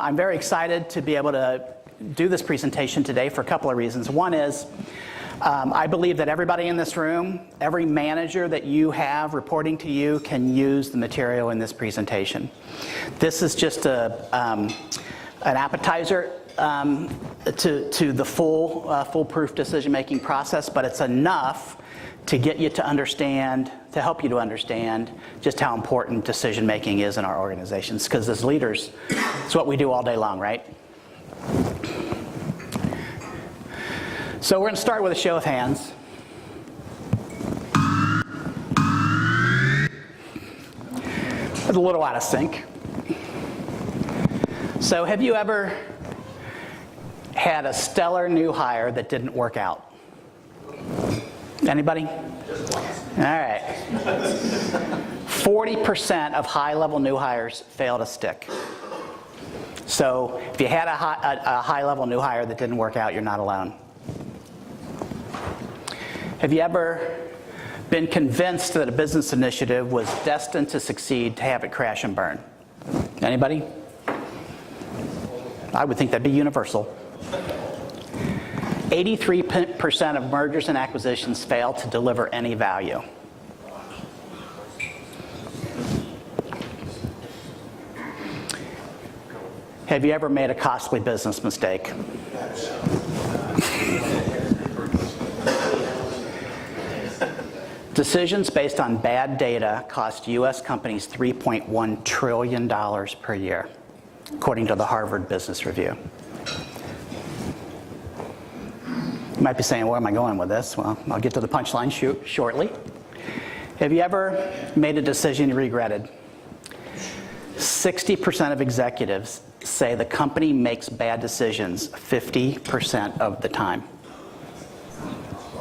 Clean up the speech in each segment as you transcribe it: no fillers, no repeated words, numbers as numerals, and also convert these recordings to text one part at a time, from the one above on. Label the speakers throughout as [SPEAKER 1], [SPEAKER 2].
[SPEAKER 1] I'm very excited to be able to do this presentation today for a couple of reasons. One is I believe that everybody in this room, every manager that you have reporting to you can use the material in this presentation. This is just an appetizer to the foolproof decision-making process, but it's enough to get you to understand, to help you to understand just how important decision-making is in our organizations. Because as leaders, it's what we do all day long, right? So we're going to start with a show of hands. It's a little out of sync. So have you ever had a stellar new hire that didn't work out? Anybody? All right. 40% of high-level new hires fail to stick. So if you had a high-level new hire that didn't work out, you're not alone. Have you ever been convinced that a business initiative was destined to succeed to have it crash and burn? Anybody? I would think that'd be universal. 83% of mergers and acquisitions fail to deliver any value. Have you ever made a costly business mistake? Decisions based on bad data cost U.S. companies $3.1 trillion per year, according to the Harvard Business Review. You might be saying, where am I going with this? Well, I'll get to the punchline shortly. Have you ever made a decision you regretted? 60% of executives say the company makes bad decisions 50% of the time.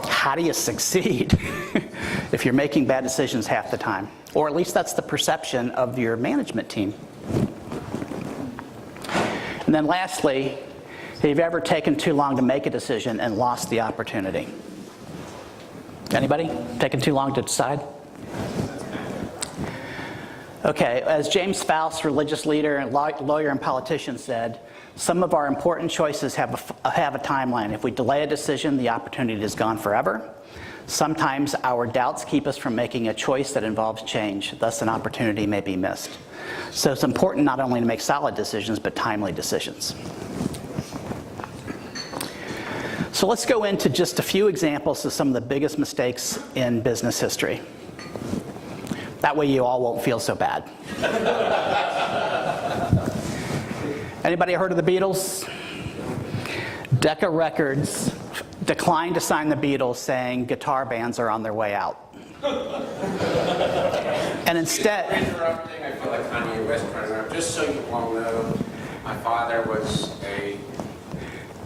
[SPEAKER 1] How do you succeed if you're making bad decisions half the time? Or at least that's the perception of your management team. And then lastly, have you ever taken too long to make a decision and lost the opportunity? Anybody? Taken too long to decide? Okay, as James Faust, religious leader, and lawyer and politician said, some of our important choices have a timeline. If we delay a decision, the opportunity is gone forever. Sometimes our doubts keep us from making a choice that involves change. Thus, an opportunity may be missed. So it's important not only to make solid decisions, but timely decisions. So let's go into just a few examples of some of the biggest mistakes in business history. That way you all won't feel so bad. Anybody heard of the Beatles? Decca Records declined to sign the Beatles, saying guitar bands are on their way out. And instead...
[SPEAKER 2] Interrupting, I feel like Kanye West president. Just so you all know, my father was a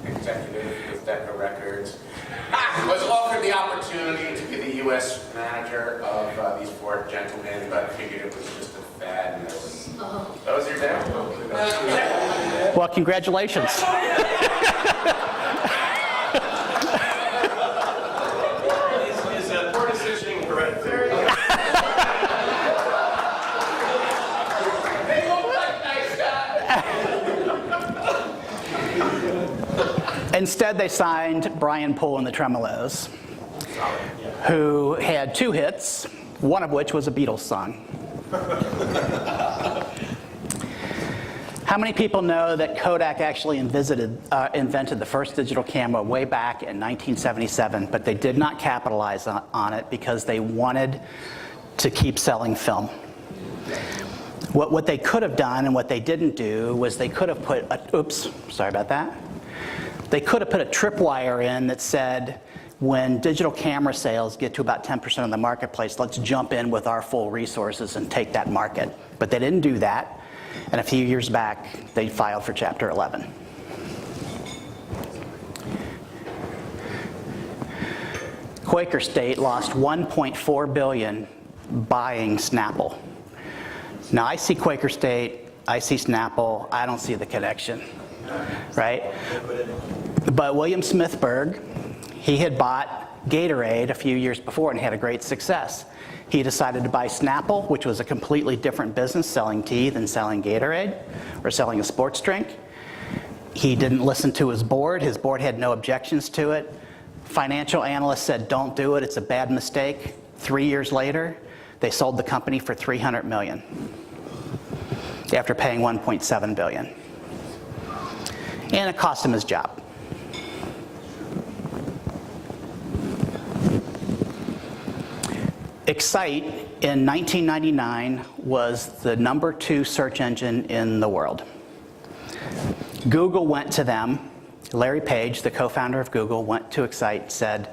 [SPEAKER 2] executive with Decca Records. Was offered the opportunity to be the U.S. manager of these four gentlemen, but figured it was just a fad. And that was your dad?
[SPEAKER 1] Well, congratulations.
[SPEAKER 2] Is poor decisioning hereditary? They look like nice guys.
[SPEAKER 1] Instead, they signed Brian Poole and the Tremolos, who had 2 hits, one of which was a Beatles song. How many people know that Kodak actually invented the first digital camera way back in 1977, but they did not capitalize on it because they wanted to keep selling film? What they could have done and what they didn't do was they could have put They could have put a tripwire in that said, when digital camera sales get to about 10% of the marketplace, let's jump in with our full resources and take that market. But they didn't do that. And a few years back, they filed for Chapter 11. Quaker State lost $1.4 billion buying Snapple. Now, I see Quaker State, I see Snapple, I don't see the connection, right? But William Smithburg, he had bought Gatorade a few years before and had a great success. He decided to buy Snapple, which was a completely different business, selling tea than selling Gatorade or selling a sports drink. He didn't listen to his board. His board had no objections to it. Financial analysts said, don't do it, it's a bad mistake. 3 years later, they sold the company for $300 million after paying $1.7 billion. And it cost him his job. Excite in 1999 was the #2 search engine in the world. Google went to them. Larry Page, the co-founder of Google, went to Excite and said,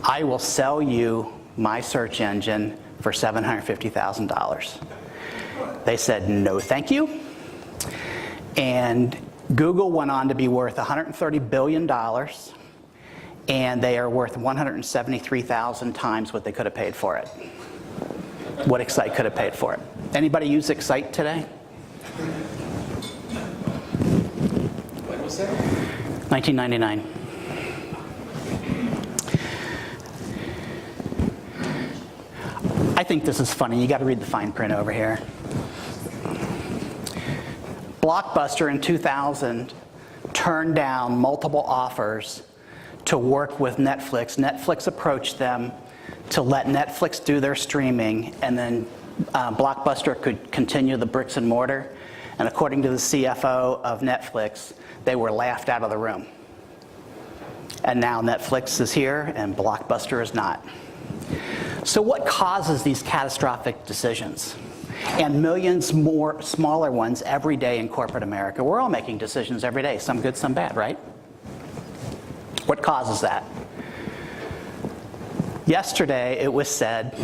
[SPEAKER 1] I will sell you my search engine for $750,000. They said, no, thank you. And Google went on to be worth $130 billion, and they are worth 173,000 times what they could have paid for it. What Excite could have paid for it. Anybody use Excite today?
[SPEAKER 3] When was that?
[SPEAKER 1] 1999. I think this is funny. You got to read the fine print over here. Blockbuster in 2000 turned down multiple offers to work with Netflix. Netflix approached them to let Netflix do their streaming, and then Blockbuster could continue the bricks and mortar. And according to the CFO of Netflix, they were laughed out of the room. And now Netflix is here and Blockbuster is not. So what causes these catastrophic decisions? And millions more smaller ones every day in corporate America. We're all making decisions every day, some good, some bad, right? What causes that? Yesterday, it was said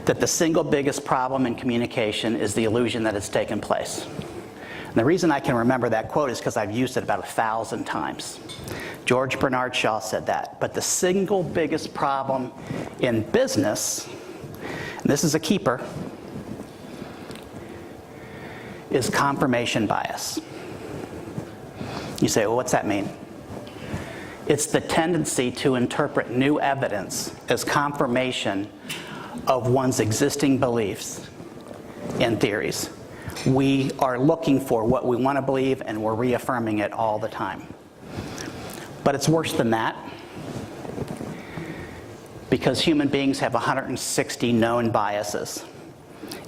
[SPEAKER 1] that the single biggest problem in communication is the illusion that it's taken place. And the reason I can remember that quote is because I've used it about 1,000 times. George Bernard Shaw said that. But the single biggest problem in business, and this is a keeper, is confirmation bias. You say, well, what's that mean? It's the tendency to interpret new evidence as confirmation of one's existing beliefs and theories. We are looking for what we want to believe, and we're reaffirming it all the time. But it's worse than that, because human beings have 160 known biases.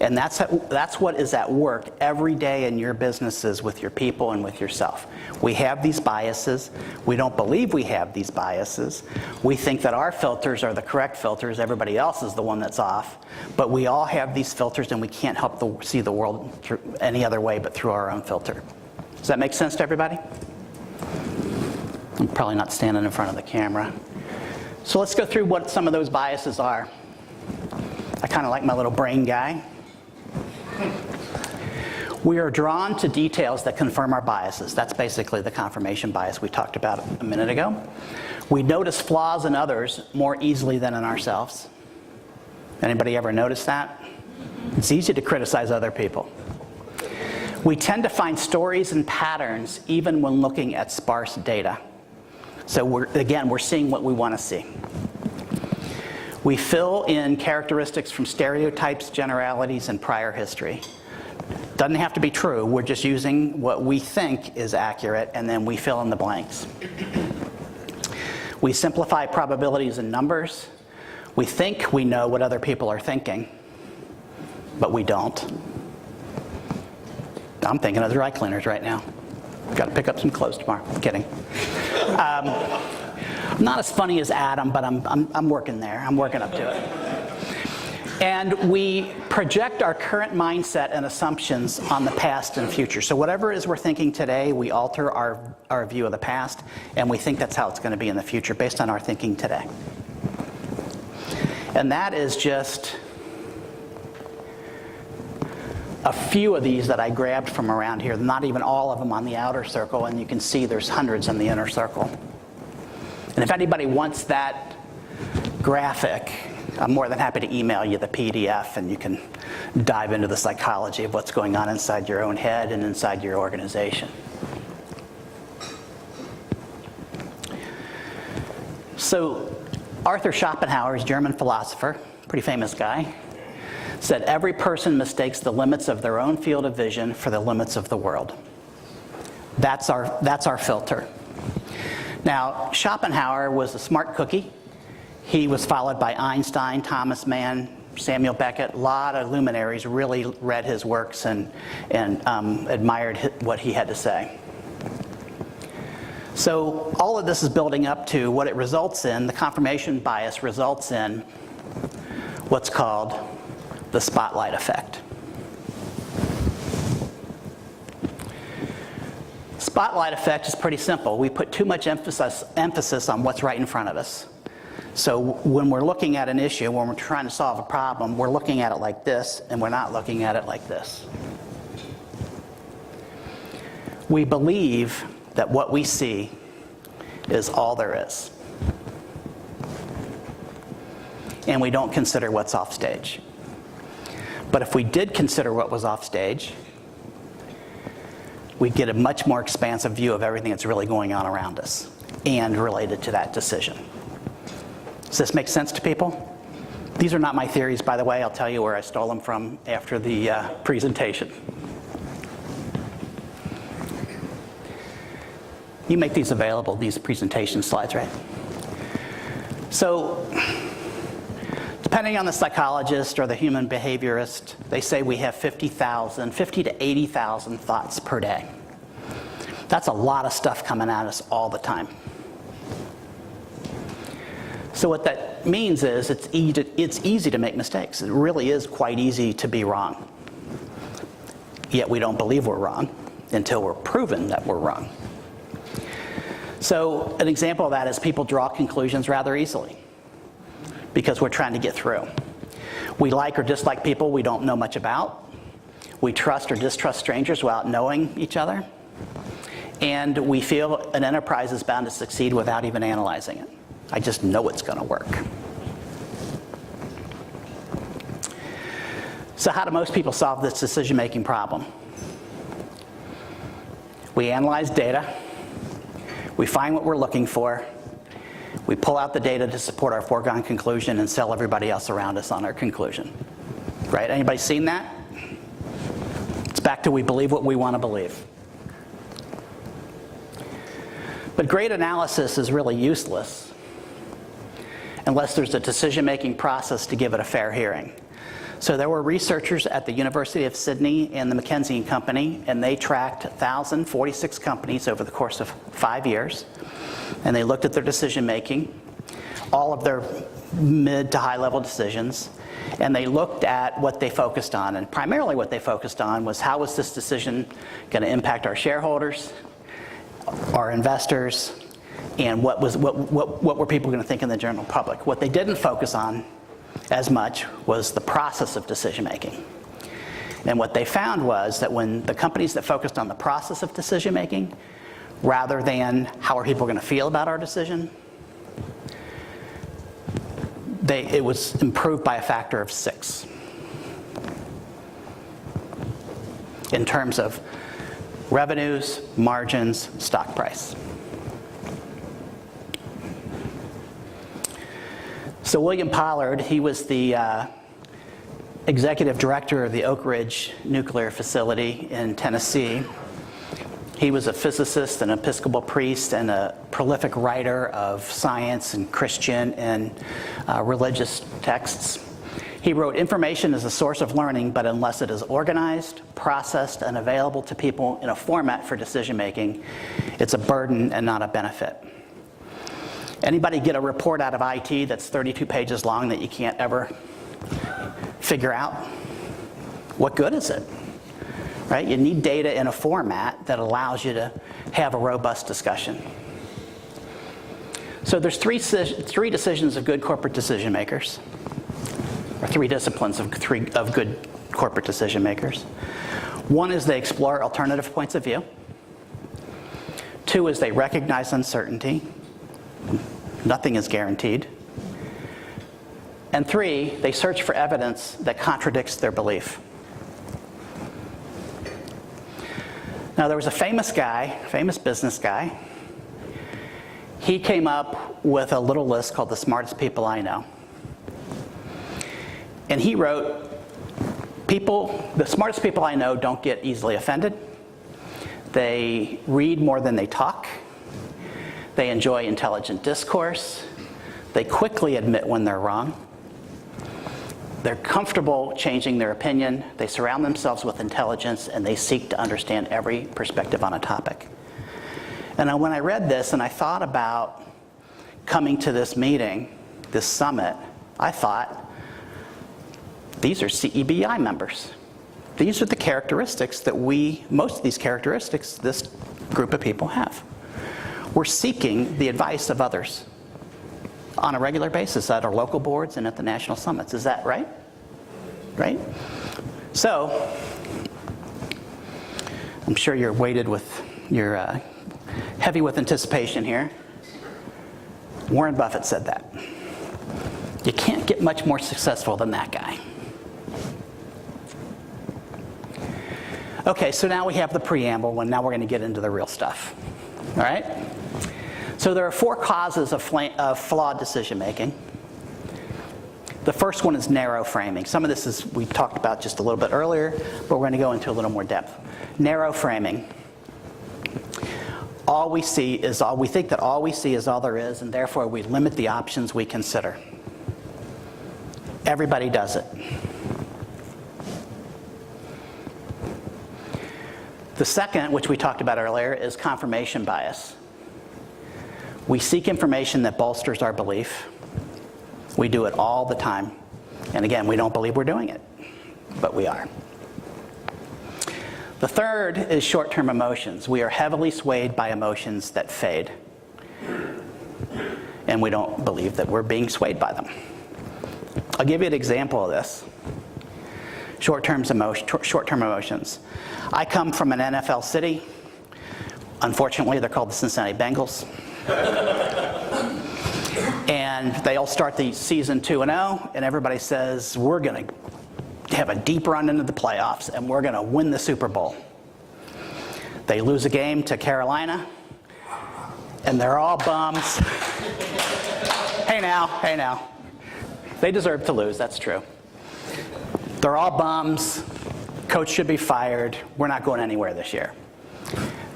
[SPEAKER 1] And that's what is at work every day in your businesses with your people and with yourself. We have these biases. We don't believe we have these biases. We think that our filters are the correct filters. Everybody else is the one that's off. But we all have these filters, and we can't help see the world through any other way but through our own filter. Does that make sense to everybody? I'm probably not standing in front of the camera. So let's go through what some of those biases are. I kind of like my little brain guy. We are drawn to details that confirm our biases. That's basically the confirmation bias we talked about a minute ago. We notice flaws in others more easily than in ourselves. Anybody ever notice that? It's easy to criticize other people. We tend to find stories and patterns even when looking at sparse data. So we're seeing what we want to see. We fill in characteristics from stereotypes, generalities, and prior history. Doesn't have to be true. We're just using what we think is accurate, and then we fill in the blanks. We simplify probabilities and numbers. We think we know what other people are thinking, but we don't. I'm thinking of the dry cleaners right now. Got to pick up some clothes tomorrow. I'm kidding. I'm not as funny as Adam, but I'm working there. I'm working up to it. And we project our current mindset and assumptions on the past and future. So whatever it is we're thinking today, we alter our view of the past, and we think that's how it's going to be in the future based on our thinking today. And that is just a few of these that I grabbed from around here, not even all of them on the outer circle, and you can see there's hundreds in the inner circle. And if anybody wants that graphic, I'm more than happy to email you the PDF, and you can dive into the psychology of what's going on inside your own head and inside your organization. So Arthur Schopenhauer, German philosopher, pretty famous guy, said every person mistakes the limits of their own field of vision for the limits of the world. That's our filter. Now, Schopenhauer was a smart cookie. He was followed by Einstein, Thomas Mann, Samuel Beckett. A lot of luminaries really read his works and admired what he had to say. So all of this is building up to what it results in. The confirmation bias results in what's called the spotlight effect. Spotlight effect is pretty simple. We put too much emphasis on what's right in front of us. So when we're looking at an issue, when we're trying to solve a problem, we're looking at it like this, and we're not looking at it like this. We believe that what we see is all there is. And we don't consider what's off stage. But if we did consider what was off stage, we'd get a much more expansive view of everything that's really going on around us and related to that decision. Does this make sense to people? These are not my theories, by the way. I'll tell you where I stole them from after the presentation. You make these available, these presentation slides, right? So, depending on the psychologist or the human behaviorist, they say we have 50 to 80,000 thoughts per day. That's a lot of stuff coming at us all the time. So what that means is it's easy to make mistakes. It really is quite easy to be wrong. Yet we don't believe we're wrong until we're proven that we're wrong. So an example of that is people draw conclusions rather easily because we're trying to get through. We like or dislike people we don't know much about. We trust or distrust strangers without knowing each other. And we feel an enterprise is bound to succeed without even analyzing it. I just know it's going to work. So how do most people solve this decision-making problem? We analyze data. We find what we're looking for. We pull out the data to support our foregone conclusion and sell everybody else around us on our conclusion. Right? Anybody seen that? It's back to we believe what we want to believe. But great analysis is really useless unless there's a decision-making process to give it a fair hearing. So there were researchers at the University of Sydney and the McKinsey & Company, and they tracked 1,046 companies over the course of 5 years. And they looked at their decision-making, all of their mid to high-level decisions, and they looked at what they focused on. And primarily what they focused on was how was this decision going to impact our shareholders, our investors, and what were people going to think in the general public. What they didn't focus on as much was the process of decision-making. And what they found was that when the companies that focused on the process of decision-making, rather than how are people going to feel about our decision, it was improved by a factor of 6 in terms of revenues, margins, stock price. So William Pollard, he was the executive director of the Oak Ridge nuclear facility in Tennessee. He was a physicist, an Episcopal priest, and a prolific writer of science and Christian and religious texts. He wrote, "Information is a source of learning, but unless it is organized, processed, and available to people in a format for decision-making, it's a burden and not a benefit." Anybody get a report out of IT that's 32 pages long that you can't ever figure out? What good is it? Right? You need data in a format that allows you to have a robust discussion. So there's three decisions of good corporate decision makers, or 3 disciplines of good corporate decision makers. One is they explore alternative points of view. 2 is they recognize uncertainty. Nothing is guaranteed. And 3, they search for evidence that contradicts their belief. Now, there was a famous business guy. He came up with a little list called the smartest people I know. And he wrote, the smartest people I know don't get easily offended. They read more than they talk. They enjoy intelligent discourse. They quickly admit when they're wrong. They're comfortable changing their opinion. They surround themselves with intelligence, and they seek to understand every perspective on a topic. And when I read this and I thought about coming to this meeting, this summit, I thought, these are CEBI members. These are the characteristics that most of these characteristics this group of people have. We're seeking the advice of others on a regular basis at our local boards and at the national summits. Is that right? Right? So, I'm sure you're heavy with anticipation here. Warren Buffett said that. You can't get much more successful than that guy. Okay, so now we have the preamble, and now we're going to get into the real stuff. All right? So there are 4 causes of flawed decision making. The first one is narrow framing. Some of this we talked about just a little bit earlier, but we're going to go into a little more depth. Narrow framing. We think that all we see is all there is, and therefore we limit the options we consider. Everybody does it. The second, which we talked about earlier, is confirmation bias. We seek information that bolsters our belief. We do it all the time. And again, we don't believe we're doing it, but we are. The third is short-term emotions. We are heavily swayed by emotions that fade. And we don't believe that we're being swayed by them. I'll give you an example of this. Short-term emotions. I come from an NFL city. Unfortunately, they're called the Cincinnati Bengals. And they all start the season 2-0, and everybody says, we're going to have a deep run into the playoffs, and we're going to win the Super Bowl. They lose a game to Carolina, and they're all bums. Hey now. They deserve to lose, that's true. They're all bums. Coach should be fired. We're not going anywhere this year.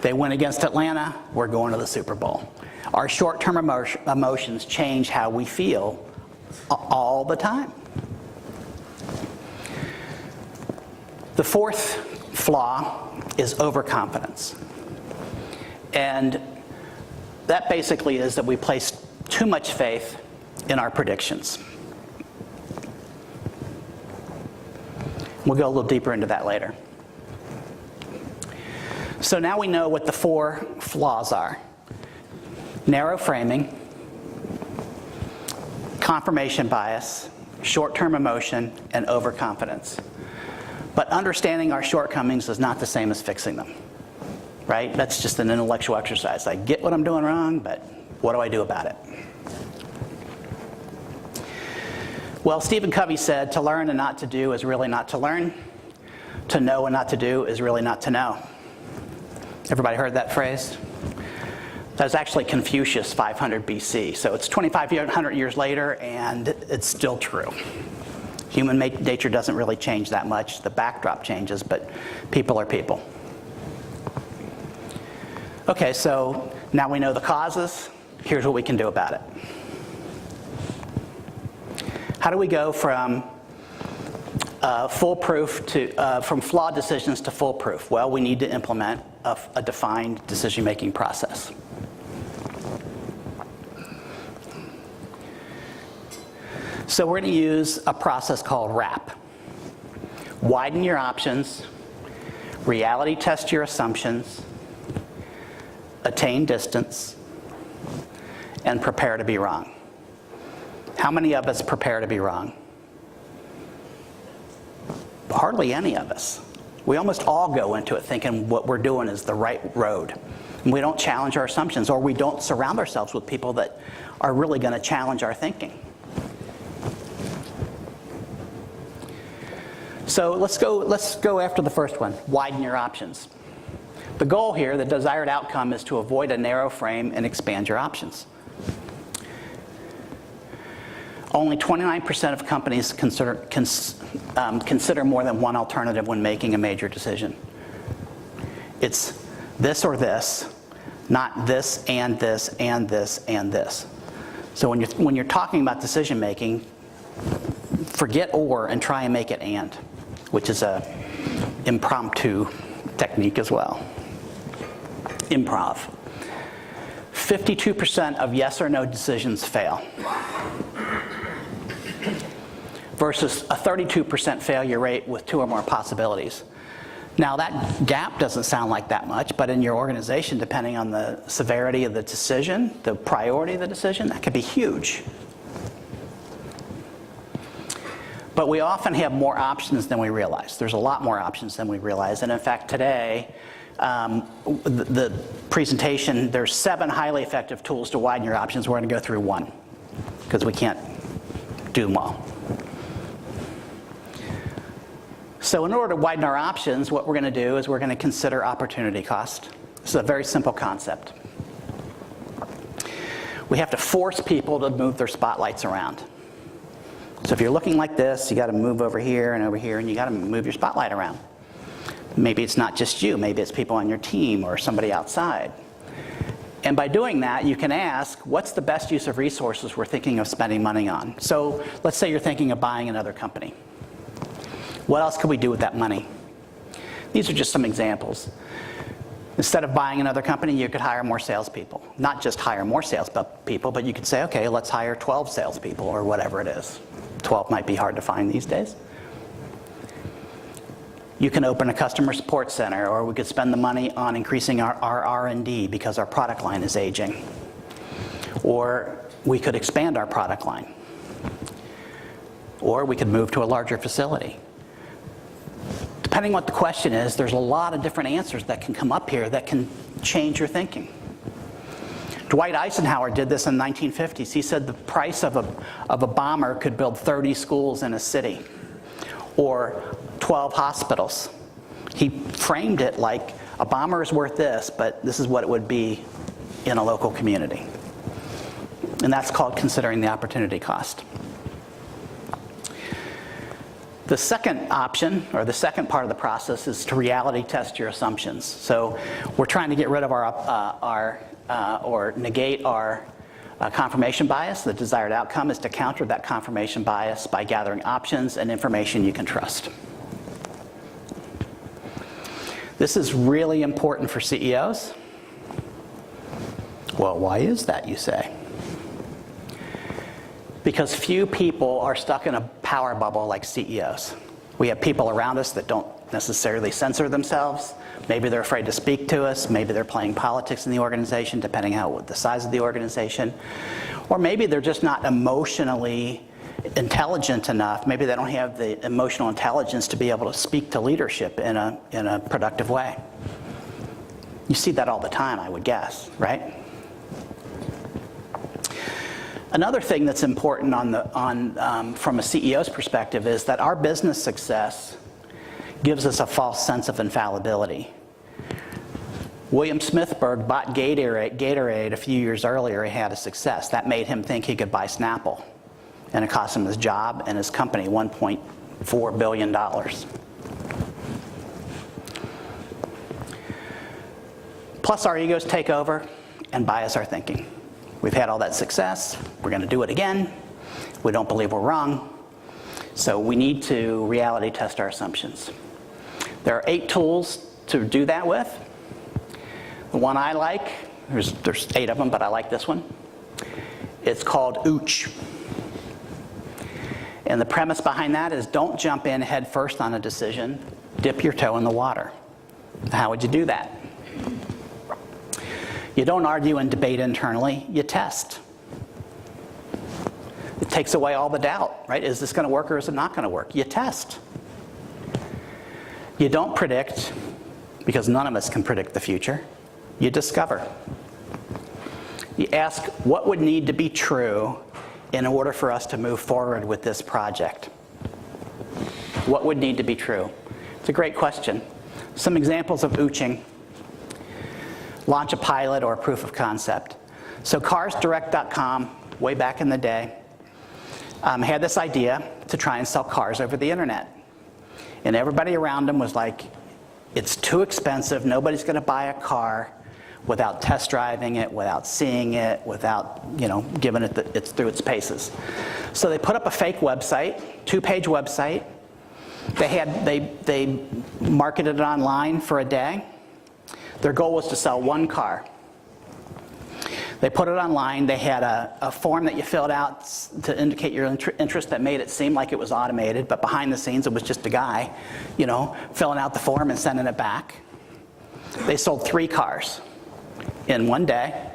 [SPEAKER 1] They win against Atlanta. We're going to the Super Bowl. Our short-term emotions change how we feel all the time. The fourth flaw is overconfidence. And that basically is that we place too much faith in our predictions. We'll go a little deeper into that later. So now we know what the 4 flaws are. Narrow framing, confirmation bias, short-term emotion, and overconfidence. But understanding our shortcomings is not the same as fixing them, right? That's just an intellectual exercise. I get what I'm doing wrong, but what do I do about it? Well, Stephen Covey said, to learn and not to do is really not to learn. To know and not to do is really not to know. Everybody heard that phrase? That's actually Confucius, 500 BC. So it's 2,500 years later, and it's still true. Human nature doesn't really change that much. The backdrop changes, but people are people. Okay, so now we know the causes. Here's what we can do about it. How do we go from foolproof to from flawed decisions to foolproof? Well, we need to implement a defined decision-making process. So we're going to use a process called WRAP. Widen your options, reality test your assumptions, attain distance, and prepare to be wrong. How many of us prepare to be wrong? Hardly any of us. We almost all go into it thinking what we're doing is the right road. And we don't challenge our assumptions, or we don't surround ourselves with people that are really going to challenge our thinking. So let's go after the first one, widen your options. The goal here, the desired outcome, is to avoid a narrow frame and expand your options. Only 29% of companies consider more than one alternative when making a major decision. It's this or this, not this and this and this and this. So when you're talking about decision making, forget or and try and make it and, which is a impromptu technique as well. Improv. 52% of yes or no decisions fail, versus a 32% failure rate with 2 or more possibilities. Now that gap doesn't sound like that much, but in your organization, depending on the severity of the decision, the priority of the decision, that could be huge. But we often have more options than we realize. There's a lot more options than we realize. And in fact, today, the presentation, there's 7 highly effective tools to widen your options. We're going to go through 1, because we can't do them all. So in order to widen our options, what we're going to do is we're going to consider opportunity cost. This is a very simple concept. We have to force people to move their spotlights around. So if you're looking like this, you got to move over here, and you got to move your spotlight around. Maybe it's not just you, maybe it's people on your team or somebody outside. And by doing that, you can ask, what's the best use of resources we're thinking of spending money on? So let's say you're thinking of buying another company. What else could we do with that money? These are just some examples. Instead of buying another company, you could hire more salespeople. Not just hire more salespeople, but you could say, okay, let's hire 12 salespeople or whatever it is. 12 might be hard to find these days. You can open a customer support center, or we could spend the money on increasing our R&D because our product line is aging. Or we could expand our product line. Or we could move to a larger facility. Depending what the question is, there's a lot of different answers that can come up here that can change your thinking. Dwight Eisenhower did this in the 1950s. He said the price of a bomber could build 30 schools in a city, or 12 hospitals. He framed it like a bomber is worth this, but this is what it would be in a local community. And that's called considering the opportunity cost. The second option, or the second part of the process, is to reality test your assumptions. So we're trying to get rid of or negate our confirmation bias. The desired outcome is to counter that confirmation bias by gathering options and information you can trust. This is really important for CEOs. Well, why is that, you say? Because few people are stuck in a power bubble like CEOs. We have people around us that don't necessarily censor themselves. Maybe they're afraid to speak to us. Maybe they're playing politics in the organization, depending on the size of the organization. Or maybe they're just not emotionally intelligent enough. Maybe they don't have the emotional intelligence to be able to speak to leadership in a productive way. You see that all the time, I would guess, right? Another thing that's important from a CEO's perspective is that our business success gives us a false sense of infallibility. William Smithburg bought Gatorade a few years earlier. He had a success. That made him think he could buy Snapple. And it cost him his job and his company $1.4 billion. Plus our egos take over and bias our thinking. We've had all that success. We're going to do it again. We don't believe we're wrong. So we need to reality test our assumptions. There are 8 tools to do that with. The one I like, there's 8 of them, but I like this one. It's called OOCH. And the premise behind that is don't jump in head first on a decision. Dip your toe in the water. How would you do that? You don't argue and debate internally, you test. It takes away all the doubt, right? Is this going to work or is it not going to work? You test. You don't predict, because none of us can predict the future. You discover. You ask, what would need to be true in order for us to move forward with this project? What would need to be true? It's a great question. Some examples of ooching. Launch a pilot or a proof of concept. So carsdirect.com, way back in the day, had this idea to try and sell cars over the internet. And everybody around them was like, It's too expensive. Nobody's going to buy a car without test driving it, without seeing it, without, giving it it's through its paces. So they put up a fake website, 2-page website. They marketed it online for a day. Their goal was to sell one car. They put it online. They had a form that you filled out to indicate your interest that made it seem like it was automated, but behind the scenes it was just a guy, filling out the form and sending it back. They sold 3 cars in one day,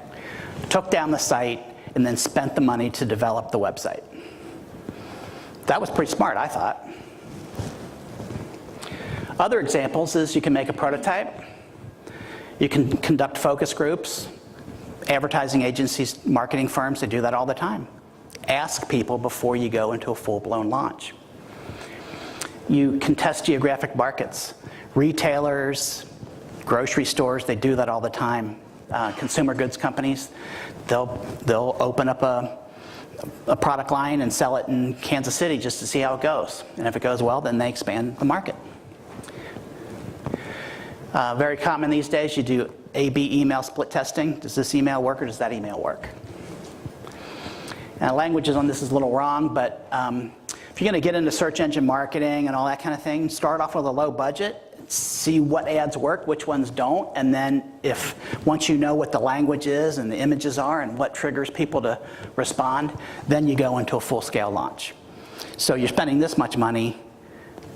[SPEAKER 1] took down the site, and then spent the money to develop the website. That was pretty smart, I thought. Other examples is you can make a prototype. You can conduct focus groups. Advertising agencies, marketing firms, they do that all the time. Ask people before you go into a full-blown launch. You can test geographic markets. Retailers, grocery stores, they do that all the time. Consumer goods companies, they'll open up a product line and sell it in Kansas City just to see how it goes. And if it goes well, then they expand the market. Very common these days, you do A/B email split testing. Does this email work or does that email work? And languages on this is a little wrong, but if you're going to get into search engine marketing and all that kind of thing, start off with a low budget, see what ads work, which ones don't, and then once you know what the language is and the images are and what triggers people to respond, then you go into a full-scale launch. So you're spending this much money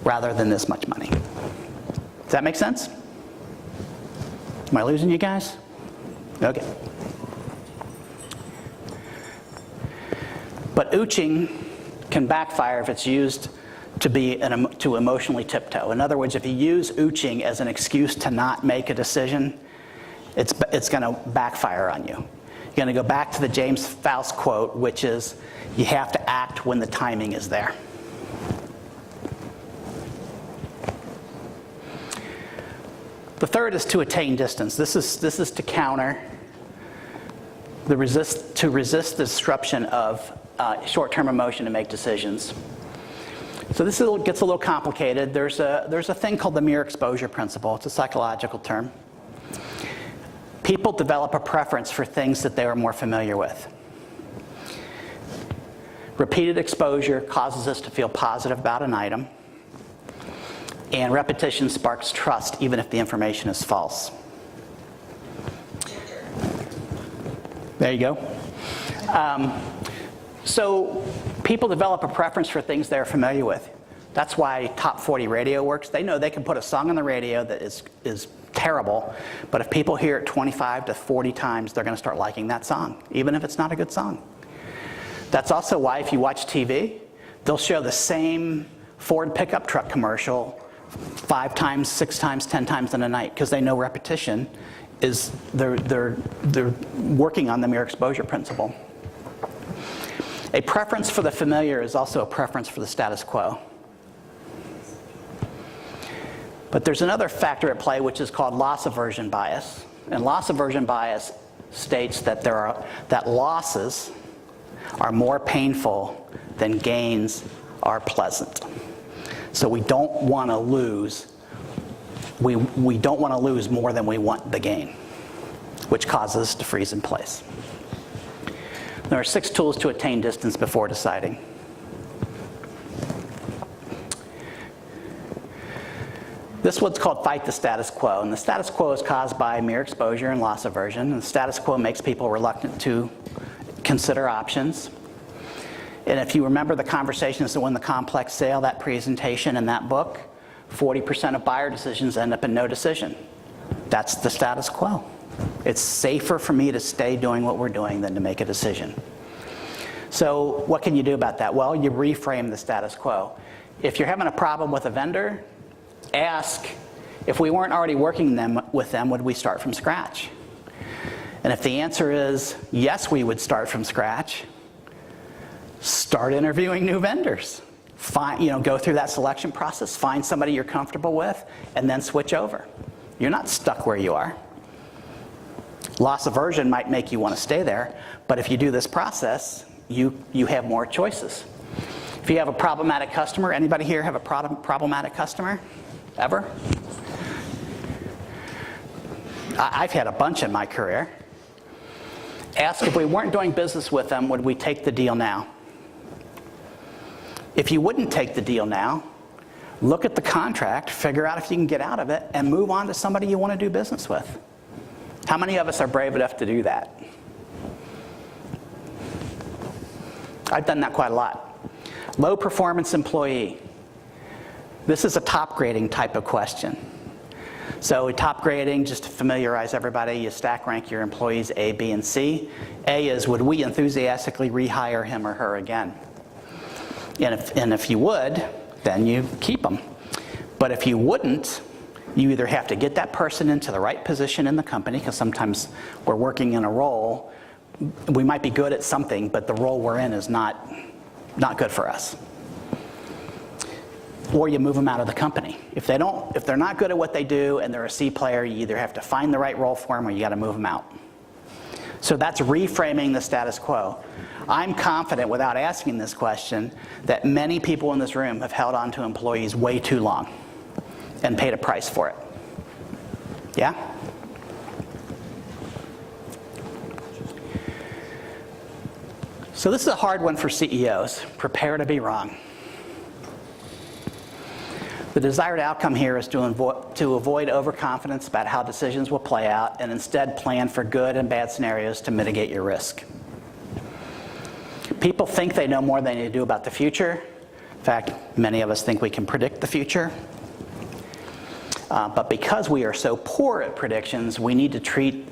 [SPEAKER 1] rather than this much money. Does that make sense? Am I losing you guys? Okay. But ooching can backfire if it's used to emotionally tiptoe. In other words, if you use ooching as an excuse to not make a decision, it's going to backfire on you. You're going to go back to the James Faust quote, which is, you have to act when the timing is there. The third is to attain distance. This is to counter to resist the disruption of short-term emotion to make decisions. So this gets a little complicated. There's a thing called the mere exposure principle. It's a psychological term. People develop a preference for things that they are more familiar with. Repeated exposure causes us to feel positive about an item. And repetition sparks trust, even if the information is false. There you go. So people develop a preference for things they're familiar with. That's why Top 40 radio works. They know they can put a song on the radio that is terrible, but if people hear it 25 to 40 times, they're going to start liking that song, even if it's not a good song. That's also why if you watch TV, they'll show the same Ford pickup truck commercial 5 times, 6 times, 10 times in a night, because they know repetition is, they're working on the mere exposure principle. A preference for the familiar is also a preference for the status quo. But there's another factor at play, which is called loss aversion bias. And loss aversion bias states that that losses are more painful than gains are pleasant. So we don't want to lose. We don't want to lose more than we want the gain, which causes us to freeze in place. There are 6 tools to attain distance before deciding. This one's called fight the status quo, and the status quo is caused by mere exposure and loss aversion, and the status quo makes people reluctant to consider options. And if you remember the conversations that win the complex sale, that presentation and that book, 40% of buyer decisions end up in no decision. That's the status quo. It's safer for me to stay doing what we're doing than to make a decision. So what can you do about that? Well, you reframe the status quo. If you're having a problem with a vendor, ask, if we weren't already working with them, would we start from scratch? And if the answer is yes, we would start from scratch, start interviewing new vendors. Go through that selection process, find somebody you're comfortable with, and then switch over. You're not stuck where you are. Loss aversion might make you want to stay there, but if you do this process, you have more choices. If you have a problematic customer, anybody here have a problematic customer? Ever? I've had a bunch in my career. Ask if we weren't doing business with them, would we take the deal now? If you wouldn't take the deal now, look at the contract, figure out if you can get out of it, and move on to somebody you want to do business with. How many of us are brave enough to do that? I've done that quite a lot. Low performance employee. This is a top grading type of question. So top grading, just to familiarize everybody, you stack rank your employees A, B, and C. A is, would we enthusiastically rehire him or her again? And if you would, then you keep them. But if you wouldn't, you either have to get that person into the right position in the company, because sometimes we're working in a role, we might be good at something, but the role we're in is not good for us. Or you move them out of the company. If they're not good at what they do and they're a C player, you either have to find the right role for them or you got to move them out. So that's reframing the status quo. I'm confident, without asking this question, that many people in this room have held on to employees way too long and paid a price for it. Yeah? So this is a hard one for CEOs. Prepare to be wrong. The desired outcome here is to avoid overconfidence about how decisions will play out and instead plan for good and bad scenarios to mitigate your risk. People think they know more than they do about the future. In fact, many of us think we can predict the future. But because we are so poor at predictions, we need to treat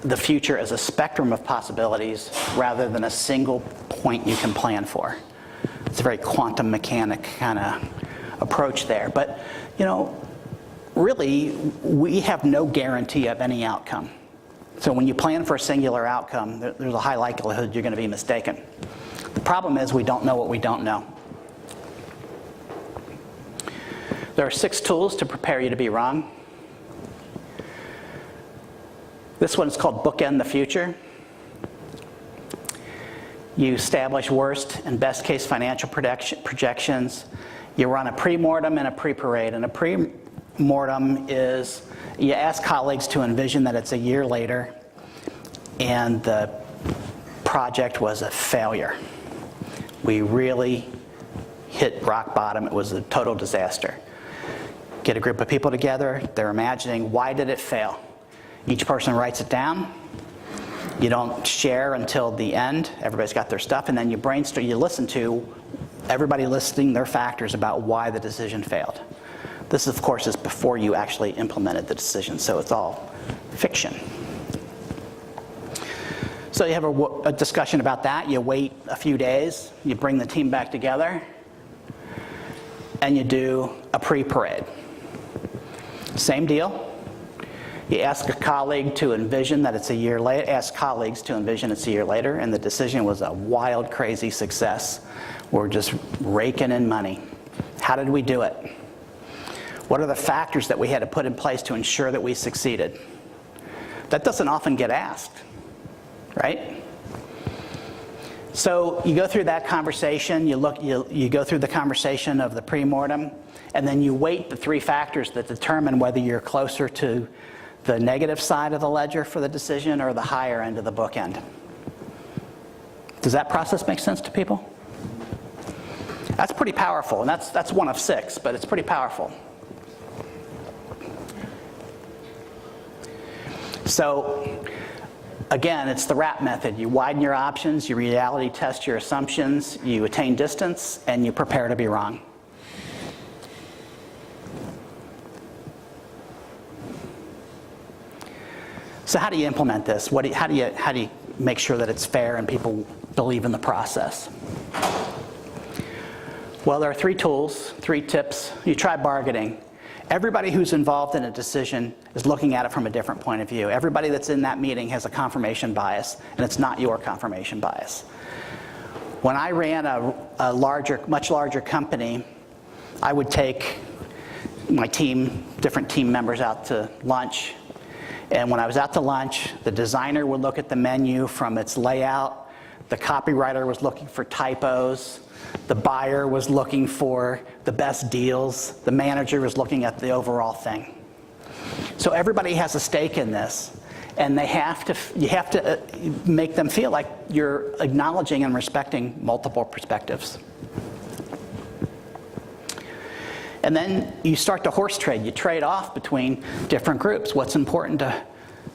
[SPEAKER 1] the future as a spectrum of possibilities rather than a single point you can plan for. It's a very quantum mechanic kind of approach there. But, really, we have no guarantee of any outcome. So when you plan for a singular outcome, there's a high likelihood you're going to be mistaken. The problem is we don't know what we don't know. There are 6 tools to prepare you to be wrong. This one is called Bookend the Future. You establish worst and best case financial projections. You run a pre-mortem and a pre-parade. And a pre-mortem is you ask colleagues to envision that it's a year later and the project was a failure. We really hit rock bottom. It was a total disaster. Get a group of people together. They're imagining, why did it fail? Each person writes it down. You don't share until the end. Everybody's got their stuff. And then you brainstorm. You listen to everybody listing their factors about why the decision failed. This, of course, is before you actually implemented the decision, so it's all fiction. So you have a discussion about that. You wait a few days. You bring the team back together. And you do a pre-parade. Same deal. You ask a colleague to envision that it's a year later. Ask colleagues to envision it's a year later, and the decision was a wild, crazy success. We're just raking in money. How did we do it? What are the factors that we had to put in place to ensure that we succeeded? That doesn't often get asked, right? So you go through that conversation. You go through the conversation of the pre-mortem, and then you weight the 3 factors that determine whether you're closer to the negative side of the ledger for the decision or the higher end of the bookend. Does that process make sense to people? That's pretty powerful, and that's one of 6, but it's pretty powerful. So, again, it's the RAP method. You widen your options, you reality test your assumptions, you attain distance, and you prepare to be wrong. So how do you implement this? How do you make sure that it's fair and people believe in the process? Well, there are 3 tools, 3 tips. You try bargaining. Everybody who's involved in a decision is looking at it from a different point of view. Everybody that's in that meeting has a confirmation bias, and it's not your confirmation bias. When I ran a much larger company, I would take my team, different team members out to lunch. And when I was out to lunch, the designer would look at the menu from its layout. The copywriter was looking for typos. The buyer was looking for the best deals. The manager was looking at the overall thing. So everybody has a stake in this, and you have to make them feel like you're acknowledging and respecting multiple perspectives. And then you start to horse trade. You trade off between different groups. What's important to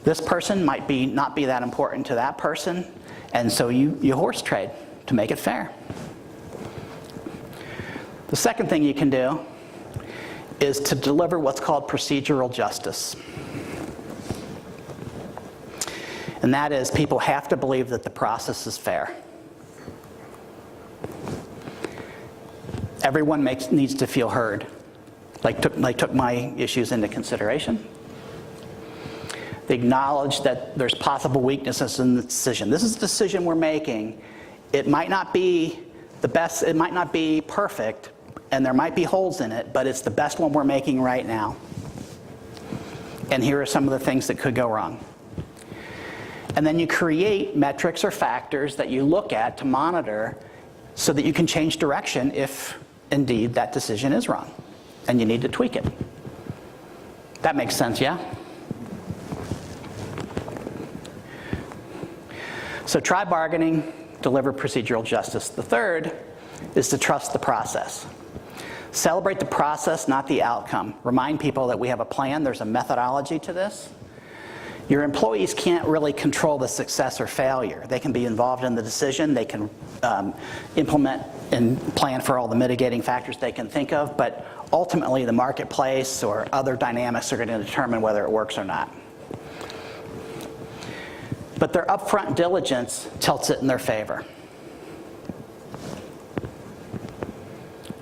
[SPEAKER 1] this person might not be that important to that person, and so you horse trade to make it fair. The second thing you can do is to deliver what's called procedural justice. And that is, people have to believe that the process is fair. Everyone needs to feel heard. Took my issues into consideration. They acknowledge that there's possible weaknesses in the decision. This is a decision we're making. It might not be the best, it might not be perfect, and there might be holes in it, but it's the best one we're making right now. And here are some of the things that could go wrong. And then you create metrics or factors that you look at to monitor so that you can change direction if indeed that decision is wrong and you need to tweak it. That makes sense, yeah? So try bargaining, deliver procedural justice. The third is to trust the process. Celebrate the process, not the outcome. Remind people that we have a plan, there's a methodology to this. Your employees can't really control the success or failure. They can be involved in the decision, they can implement and plan for all the mitigating factors they can think of, but ultimately the marketplace or other dynamics are going to determine whether it works or not. But their upfront diligence tilts it in their favor.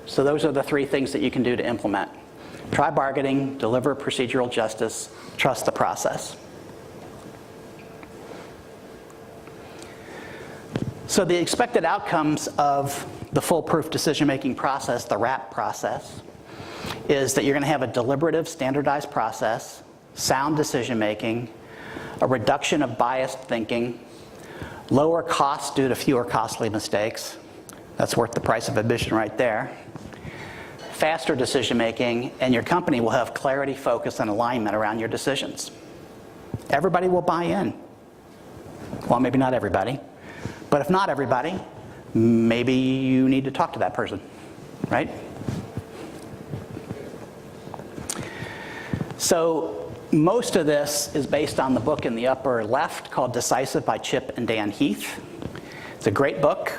[SPEAKER 1] So those are the three things that you can do to implement. Try bargaining, deliver procedural justice, trust the process. So the expected outcomes of the foolproof decision-making process, the RAP process, is that you're going to have a deliberative, standardized process, sound decision-making, a reduction of biased thinking, lower costs due to fewer costly mistakes. That's worth the price of admission right there. Faster decision-making, and your company will have clarity, focus, and alignment around your decisions. Everybody will buy in. Well, maybe not everybody. But if not everybody, maybe you need to talk to that person, right? So most of this is based on the book in the upper left called Decisive by Chip and Dan Heath. It's a great book,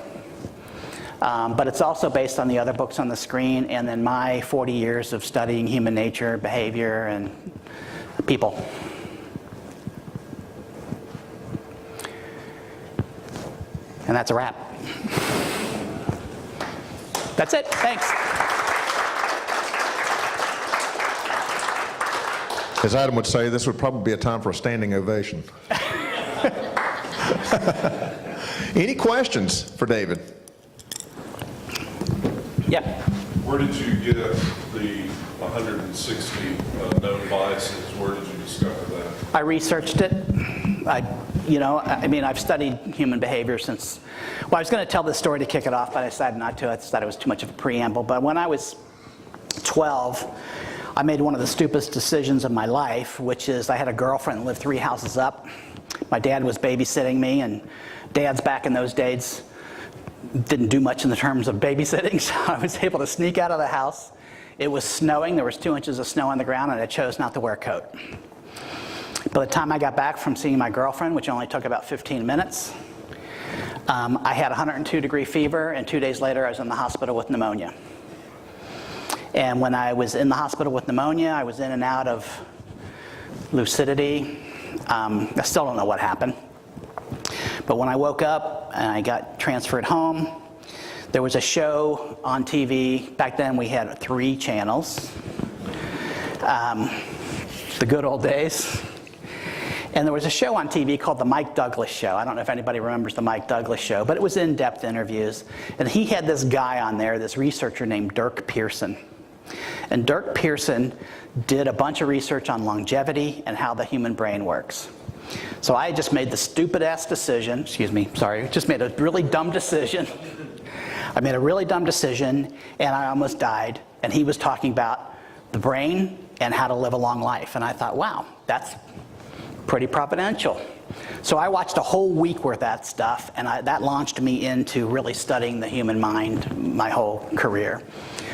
[SPEAKER 1] but it's also based on the other books on the screen and then my 40 years of studying human nature, behavior, and people. And that's a wrap. That's it. Thanks.
[SPEAKER 4] As Adam would say, this would probably be a time for a standing ovation. Any questions for David?
[SPEAKER 1] Yeah.
[SPEAKER 5] Where did you get the 160 known biases? Where did you discover that?
[SPEAKER 1] I researched it. I've studied human behavior since, I was going to tell this story to kick it off, but I decided not to. I thought it was too much of a preamble. But when I was 12, I made one of the stupidest decisions of my life, which is I had a girlfriend that lived 3 houses up. My dad was babysitting me, and dads back in those days didn't do much in the terms of babysitting, so I was able to sneak out of the house. It was snowing. There was 2 inches of snow on the ground, and I chose not to wear a coat. By the time I got back from seeing my girlfriend, which only took about 15 minutes, I had 102-degree fever, and 2 days later I was in the hospital with pneumonia. And when I was in the hospital with pneumonia, I was in and out of lucidity. I still don't know what happened. But when I woke up and I got transferred home, there was a show on TV. Back then we had 3 channels. The good old days. And there was a show on TV called The Mike Douglas Show. I don't know if anybody remembers The Mike Douglas Show, but it was in-depth interviews. And he had this guy on there, this researcher named Dirk Pearson. And Dirk Pearson did a bunch of research on longevity and how the human brain works. So I just made the stupid-ass decision, just made a really dumb decision. I made a really dumb decision, and I almost died. And he was talking about the brain and how to live a long life. And I thought, wow, that's pretty providential. So I watched a whole week worth of that stuff, and that launched me into really studying the human mind my whole career.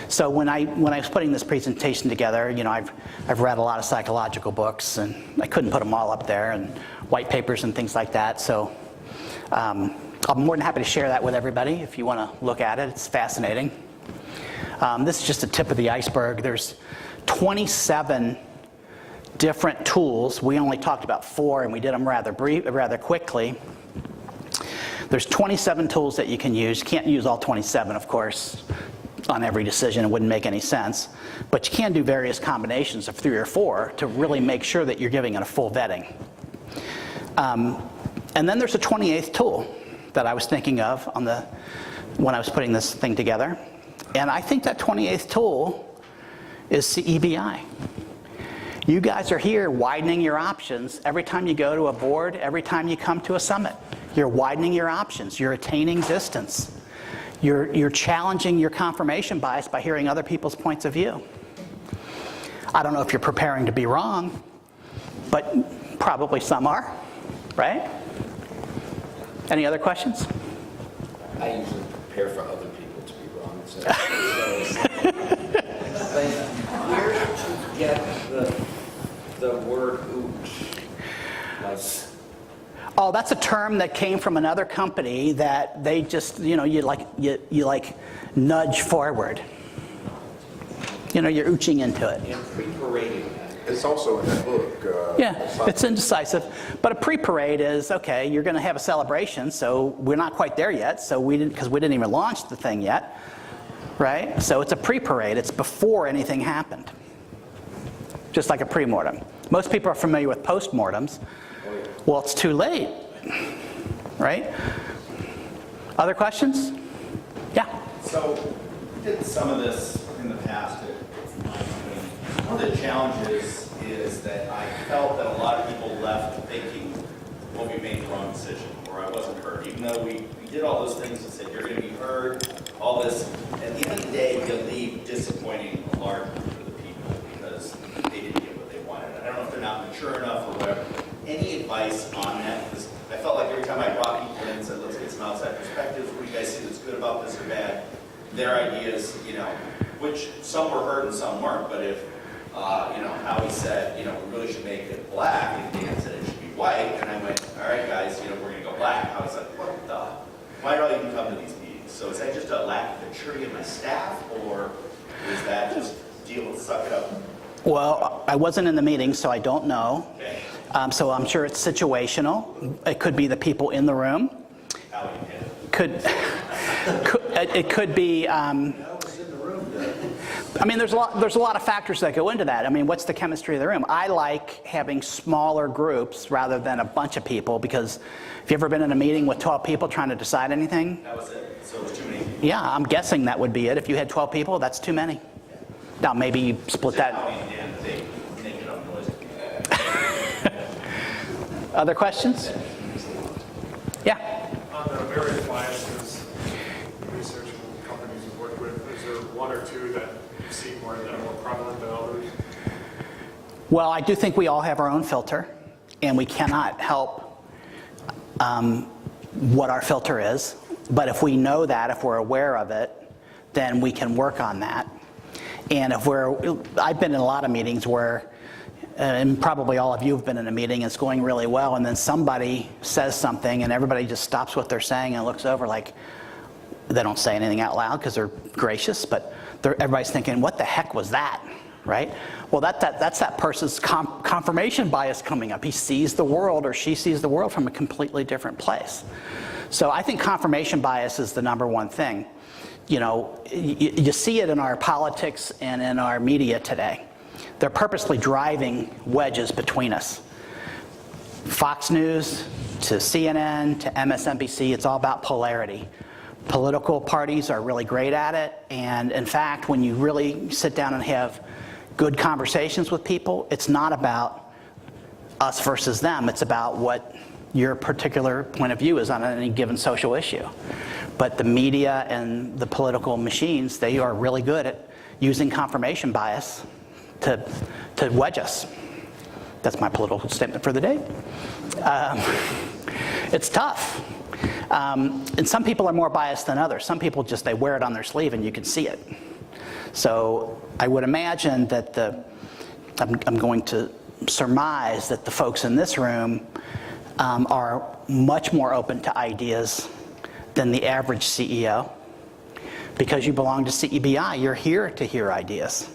[SPEAKER 1] So when I was putting this presentation together, you know, I've read a lot of psychological books, and I couldn't put them all up there, and white papers and things like that. So I'm more than happy to share that with everybody if you want to look at it. It's fascinating. This is just the tip of the iceberg. There's 27 different tools. We only talked about 4, and we did them rather quickly. There's 27 tools that you can use. You can't use all 27, of course, on every decision. It wouldn't make any sense. But you can do various combinations of 3 or 4 to really make sure that you're giving it a full vetting. And then there's a 28th tool that I was thinking of when I was putting this thing together. And I think that 28th tool is CEBI. You guys are here widening your options every time you go to a board, every time you come to a summit. You're widening your options. You're attaining distance. You're challenging your confirmation bias by hearing other people's points of view. I don't know if you're preparing to be wrong, but probably some are, right? Any other questions?
[SPEAKER 3] I usually prepare for other people to be wrong. So. Where did you get the word ooch? Like,
[SPEAKER 1] oh, that's a term that came from another company that they just, you know, you like nudge forward. You know, you're ooching into it.
[SPEAKER 3] and pre-parading that.
[SPEAKER 6] It's also in that book.
[SPEAKER 1] Yeah, it's indecisive. But a pre-parade is, okay, you're going to have a celebration, so we're not quite there yet, so because we didn't even launch the thing yet, right? So it's a pre-parade. It's before anything happened, just like a pre-mortem. Most people are familiar with post-mortems. Well, it's too late, right? Other questions? Yeah.
[SPEAKER 7] So, we did some of this in the past at my company. One of the challenges is that I felt that a lot of people left thinking, well, we made the wrong decision, or I wasn't heard. Even though we did all those things and said, you're going to be heard, all this. At the end of the day, you leave disappointing a large group of the people because they didn't get what they wanted. I don't know if they're not mature enough or whatever. Any advice on that? Because I felt like every time I brought people in and said, let's get some outside perspectives, what do you guys see that's good about this or bad? Their ideas, you know, which some were heard and some weren't, but if, you know, Howie said, you know, we really should make it black, and Dan said it should be white, and I went, all right, guys, you know, we're going to go black. I was like, what the? Why do I even come to these meetings? So is that just a lack of maturity in my staff, or is that just suck it up?
[SPEAKER 1] Well, I wasn't in the meeting, so I don't know.
[SPEAKER 7] Okay.
[SPEAKER 1] So I'm sure it's situational. It could be the people in the room.
[SPEAKER 7] Howie did.
[SPEAKER 1] It could be. I mean, there's a lot of factors that go into that. I mean, what's the chemistry of the room? I like having smaller groups rather than a bunch of people, because have you ever been in a meeting with 12 people trying to decide anything?
[SPEAKER 7] That was it. So it was too many people.
[SPEAKER 1] Yeah, I'm guessing that would be it. If you had 12 people, that's too many. Now, maybe you split that.
[SPEAKER 7] Howie and Dan, they make it up noise.
[SPEAKER 1] Other questions? Yeah.
[SPEAKER 8] On the various biases, research and companies you've worked with, is there one or two that you see more that are more prevalent than others?
[SPEAKER 1] Well, I do think we all have our own filter, and we cannot help what our filter is. But if we know that, if we're aware of it, then we can work on that. And I've been in a lot of meetings where, and probably all of you have been in a meeting, it's going really well, and then somebody says something, and everybody just stops what they're saying and looks over like, they don't say anything out loud because they're gracious, but everybody's thinking, what the heck was that, right? Well, that's that person's confirmation bias coming up. He sees the world, or she sees the world from a completely different place. So I think confirmation bias is the number one thing. You know, you see it in our politics and in our media today. They're purposely driving wedges between us. Fox News to CNN to MSNBC, it's all about polarity. Political parties are really great at it, and in fact, when you really sit down and have good conversations with people, it's not about us versus them, it's about what your particular point of view is on any given social issue. But the media and the political machines, they are really good at using confirmation bias to wedge us. That's my political statement for the day. It's tough. And some people are more biased than others. Some people just, they wear it on their sleeve and you can see it. So I would imagine that I'm going to surmise that the folks in this room are much more open to ideas than the average CEO. Because you belong to CEBI, you're here to hear ideas.